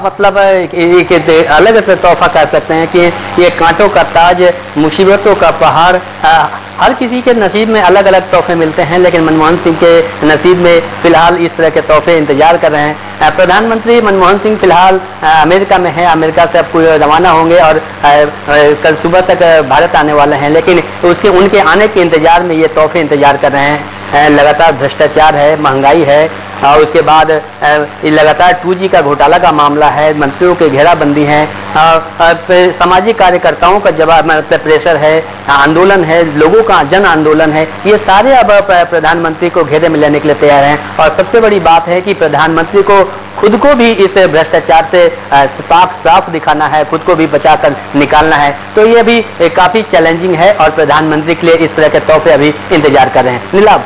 मतलब एक अलग से तोहफा कर सकते हैं कि ये कांटों का ताज, मुसीबतों का पहाड़। हर किसी के नसीब में अलग अलग तोहफे मिलते हैं, लेकिन मनमोहन सिंह के नसीब में फिलहाल इस तरह के तोहफे इंतजार कर रहे हैं। प्रधानमंत्री मनमोहन सिंह फिलहाल अमेरिका में है, अमेरिका से अब रवाना होंगे और कल सुबह तक भारत आने वाले हैं, लेकिन उनके आने के इंतजार में ये तोहफे इंतजार कर रहे हैं। लगातार भ्रष्टाचार है, महंगाई है, और उसके बाद लगातार 2G का घोटाला का मामला है, मंत्रियों की घेराबंदी है, सामाजिक कार्यकर्ताओं का जवाब प्रेशर है, आंदोलन है, लोगों का जन आंदोलन है। ये सारे अब प्रधानमंत्री को घेरे में लेने के लिए तैयार हैं। और सबसे बड़ी बात है कि प्रधानमंत्री को खुद को भी इस भ्रष्टाचार से साफ दिखाना है, खुद को भी बचाकर निकालना है। तो ये भी काफी चैलेंजिंग है और प्रधानमंत्री के लिए इस तरह के तोहफे अभी इंतजार कर रहे हैं। नीलाभ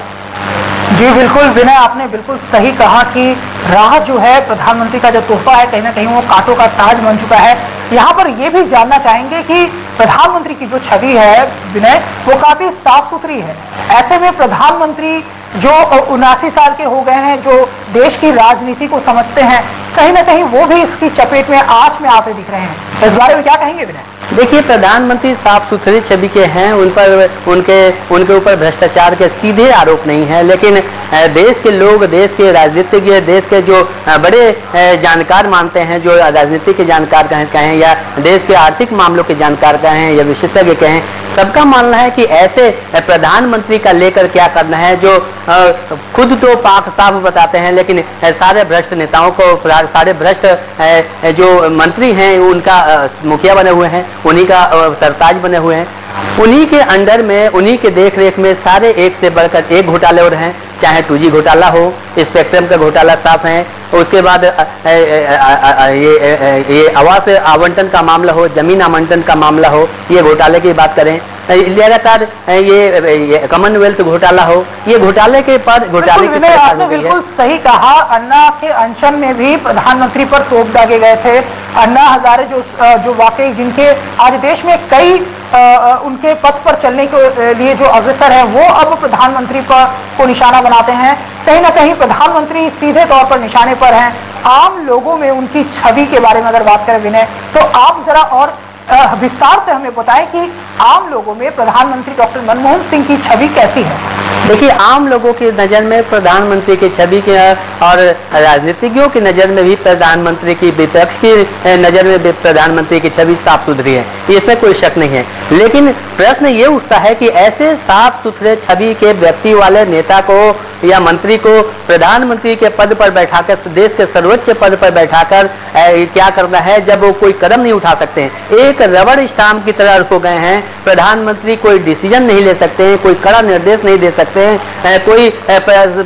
जी बिल्कुल विनय, आपने बिल्कुल सही कहा कि राह जो है प्रधानमंत्री का जो तोहफा है कहीं ना कहीं वो कांटों का ताज बन चुका है। यहाँ पर ये भी जानना चाहेंगे कि प्रधानमंत्री की जो छवि है विनय, वो काफी साफ सुथरी है। ऐसे में प्रधानमंत्री जो 79 साल के हो गए हैं, जो देश की राजनीति को समझते हैं, कहीं ना कहीं वो भी इसकी चपेट में आंच में आते दिख रहे हैं। इस बारे में क्या कहेंगे विनय? देखिए, प्रधानमंत्री साफ सुथरी छवि के हैं, उन पर उनके ऊपर भ्रष्टाचार के सीधे आरोप नहीं है, लेकिन देश के लोग, देश के राजनीतिज्ञ, देश के जो बड़े जानकार मानते हैं, जो राजनीति के जानकार कहें या देश के आर्थिक मामलों के जानकार कहें या विशेषज्ञ कहें, सबका मानना है कि ऐसे प्रधानमंत्री का लेकर क्या करना है, जो खुद तो पाक साफ बताते हैं, लेकिन सारे भ्रष्ट नेताओं को, सारे भ्रष्ट जो मंत्री हैं उनका मुखिया बने हुए हैं, उन्हीं का सरताज बने हुए हैं, उन्हीं के अंडर में, उन्हीं के देख रेख में सारे एक से बढ़कर एक घोटाले हो रहे हैं। चाहे 2G घोटाला हो, स्पेक्ट्रम का घोटाला साफ है, उसके बाद ये आवास आवंटन का मामला हो, जमीन आवंटन का मामला हो, ये घोटाले की बात करें, लगातार ये कॉमनवेल्थ घोटाला हो, ये घोटाले के पर घोटाले की आपने बिल्कुल सही कहा। अन्ना के अनशन में भी प्रधानमंत्री पर तोप दागे गए थे। अन्ना हजारे जो वाकई जिनके आज देश में कई उनके पथ पर चलने के लिए जो अग्रसर है, वो अब प्रधानमंत्री को निशाना बनाते हैं। कहीं ना कहीं प्रधानमंत्री सीधे तौर पर निशाने पर हैं। आम लोगों में उनकी छवि के बारे में अगर बात करें विनय, तो आप जरा और विस्तार से हमें बताएं कि आम लोगों में प्रधानमंत्री डॉक्टर मनमोहन सिंह की छवि कैसी है? देखिए, आम लोगों की नजर में प्रधानमंत्री की छवि के और राजनीतिज्ञों की नजर में भी प्रधानमंत्री की, विपक्ष की नजर में भी प्रधानमंत्री की छवि साफ सुथरी है, इसमें कोई शक नहीं है। लेकिन प्रश्न ये उठता है कि ऐसे साफ सुथरे छवि के व्यक्ति वाले नेता को या मंत्री को प्रधानमंत्री के पद पर बैठाकर, देश के सर्वोच्च पद पर बैठाकर क्या करना है, जब वो कोई कदम नहीं उठा सकते हैं, एक रबड़ स्टाम्प की तरह हो गए हैं। प्रधानमंत्री कोई डिसीजन नहीं ले सकते हैं, कोई कड़ा निर्देश नहीं दे सकते हैं, कोई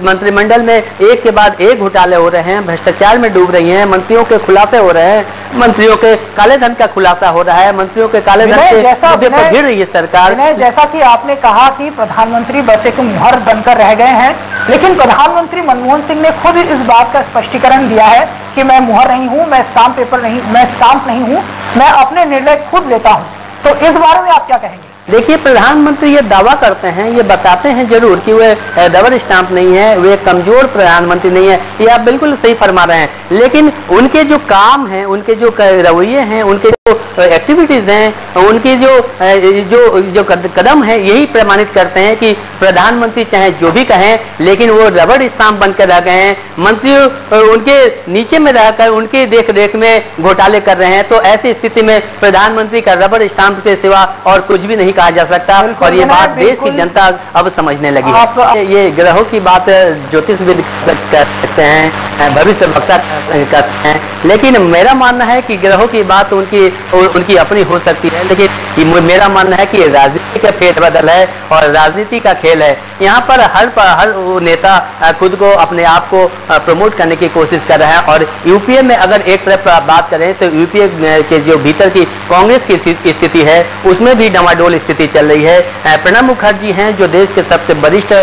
मंत्रिमंडल में एक के बाद एक घोटाले हो रहे हैं, भ्रष्टाचार में डूब रही हैं, मंत्रियों के खुलासे हो रहे हैं, मंत्रियों के काले धन का खुलासा हो रहा है, मंत्रियों के काले धन से गिर रही है सरकार। जैसा कि आपने कहा कि प्रधानमंत्री बस एक मुहर बनकर रह गए हैं, लेकिन प्रधानमंत्री मनमोहन सिंह ने खुद इस बात का स्पष्टीकरण दिया है कि मैं मुहर नहीं हूं, मैं स्टाम्प नहीं हूं, मैं अपने निर्णय खुद लेता हूं। तो इस बारे में आप क्या कहेंगे? देखिए, प्रधानमंत्री ये दावा करते हैं, ये बताते हैं जरूर कि वे डबल स्टाम्प नहीं है, वे कमजोर प्रधानमंत्री नहीं है, ये आप बिल्कुल सही फरमा रहे हैं। लेकिन उनके जो काम हैं, उनके जो रवैये हैं, उनके जो एक्टिविटीज हैं, उनकी जो कदम है, यही प्रमाणित करते हैं कि प्रधानमंत्री चाहे जो भी कहें, लेकिन वो रबड़ स्टाम्प बनकर रह गए हैं। मंत्री उनके नीचे में रहकर उनके देख रेख में घोटाले कर रहे हैं। तो ऐसी स्थिति में प्रधानमंत्री का रबड़ स्टाम्प के सिवा और कुछ भी नहीं कहा जा सकता, और ये बात देश की जनता अब समझने लगी है। ये ग्रहों की बात ज्योतिषविद कर सकते हैं, भविष्य वक्ता करते हैं, लेकिन मेरा मानना है कि ग्रहों की बात उनकी अपनी हो सकती है, लेकिन मेरा मानना है कि राजनीति का फेरबदल है और राजनीति का खेल है। यहाँ पर हर नेता खुद को, अपने आप को प्रमोट करने की कोशिश कर रहा है। और यूपीए में अगर एक तरफ बात करें तो यूपीए के जो भीतर की कांग्रेस की स्थिति है, उसमें भी डमाडोल स्थिति चल रही है। प्रणब मुखर्जी हैं जो देश के सबसे वरिष्ठ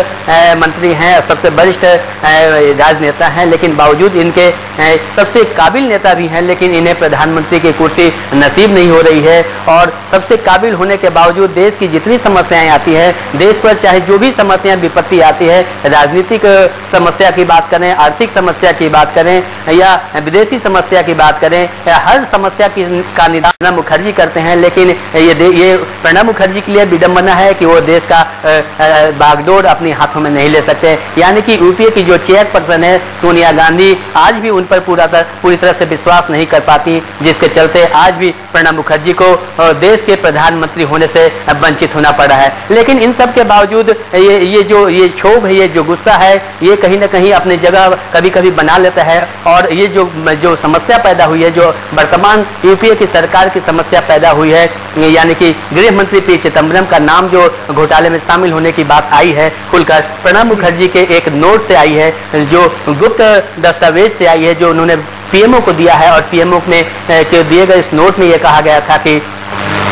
मंत्री हैं, सबसे वरिष्ठ राजनेता हैं, लेकिन बावजूद इनके सबसे काबिल नेता भी हैं, लेकिन इन्हें प्रधानमंत्री की कुर्सी नसीब नहीं हो रही है। और सबसे काबिल होने के बावजूद देश की जितनी समस्याएं आती है, देश पर चाहे जो भी समस्याएं विपत्ति आती है, राजनीतिक समस्या की बात करें, आर्थिक समस्या की बात करें या विदेशी समस्या की बात करें, हर समस्या का निदान प्रणब मुखर्जी करते हैं। लेकिन ये प्रणब मुखर्जी के लिए विडंबना है कि वो देश का बागडोर अपने हाथों में नहीं ले सकते। यानी कि यूपीए की जो चेयरपर्सन है सोनिया गांधी आज भी उन पर पूरी तरह से विश्वास नहीं कर पाती, जिसके चलते आज भी प्रणब मुखर्जी को देश के प्रधानमंत्री होने से वंचित होना पड़ा है। लेकिन इन सब के बावजूद ये क्षोभ है, ये जो गुस्सा है, ये कहीं ना कहीं अपनी जगह कभी कभी बना लेता है। और ये जो समस्या पैदा हुई है, जो वर्तमान यूपीए की सरकार की समस्या पैदा हुई है, यानी कि गृह मंत्री पी चिदम्बरम का नाम जो घोटाले में शामिल होने की बात आई है खुलकर प्रणब मुखर्जी के एक नोट से आई है, जो गुप्त दस्तावेज से आई है, जो उन्होंने पीएमओ को दिया है। और पीएमओ में दिए गए इस नोट में यह कहा गया था कि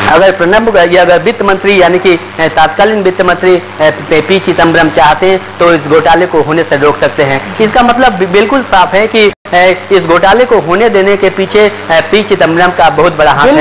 अगर वित्त मंत्री यानी कि तत्कालीन वित्त मंत्री पी चिदम्बरम चाहते हैं तो इस घोटाले को होने से रोक सकते हैं। इसका मतलब बिल्कुल साफ है कि इस घोटाले को होने देने के पीछे पी चिदम्बरम का बहुत बड़ा हाथ है।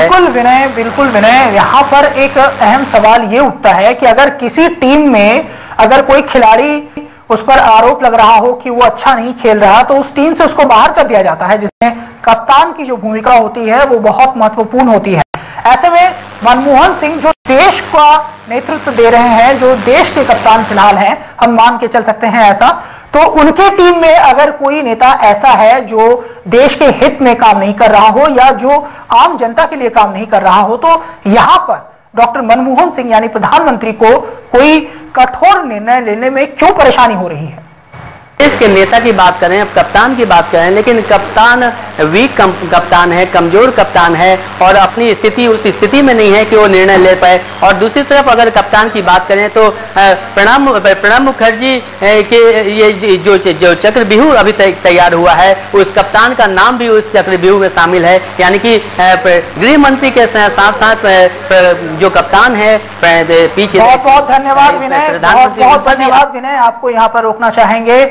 बिल्कुल विनय, यहाँ पर एक अहम सवाल ये उठता है कि अगर किसी टीम में अगर कोई खिलाड़ी उस पर आरोप लग रहा हो कि वो अच्छा नहीं खेल रहा, तो उस टीम से उसको बाहर कर दिया जाता है, जिसमें कप्तान की जो भूमिका होती है वो बहुत महत्वपूर्ण होती है। ऐसे में मनमोहन सिंह जो देश का नेतृत्व दे रहे हैं, जो देश के कप्तान फिलहाल हैं, हम मान के चल सकते हैं ऐसा, तो उनके टीम में अगर कोई नेता ऐसा है जो देश के हित में काम नहीं कर रहा हो या जो आम जनता के लिए काम नहीं कर रहा हो, तो यहां पर डॉक्टर मनमोहन सिंह यानी प्रधानमंत्री को कोई कठोर निर्णय लेने में क्यों परेशानी हो रही है? देश के नेता की बात करें, अब कप्तान की बात करें, लेकिन कप्तान वीक कप्तान है, कमजोर कप्तान है और अपनी स्थिति उस स्थिति में नहीं है कि वो निर्णय ले पाए। और दूसरी तरफ अगर कप्तान की बात करें तो प्रणब मुखर्जी के ये जो चक्रव्यूह अभी तैयार हुआ है, उस कप्तान का नाम भी उस चक्रव्यूह में शामिल है। यानी कि गृह मंत्री के साथ साथ जो कप्तान है पीछे। बहुत बहुत धन्यवाद विनय, बहुत धन्यवाद विनय, आपको यहाँ पर रोकना चाहेंगे।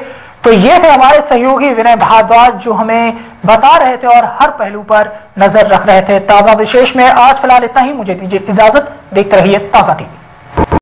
तो ये थे हमारे सहयोगी विनय भारद्वाज जो हमें बता रहे थे और हर पहलू पर नजर रख रहे थे। ताजा विशेष में आज फिलहाल इतना ही, मुझे दीजिए इजाजत, देखते रहिए ताजा टीवी।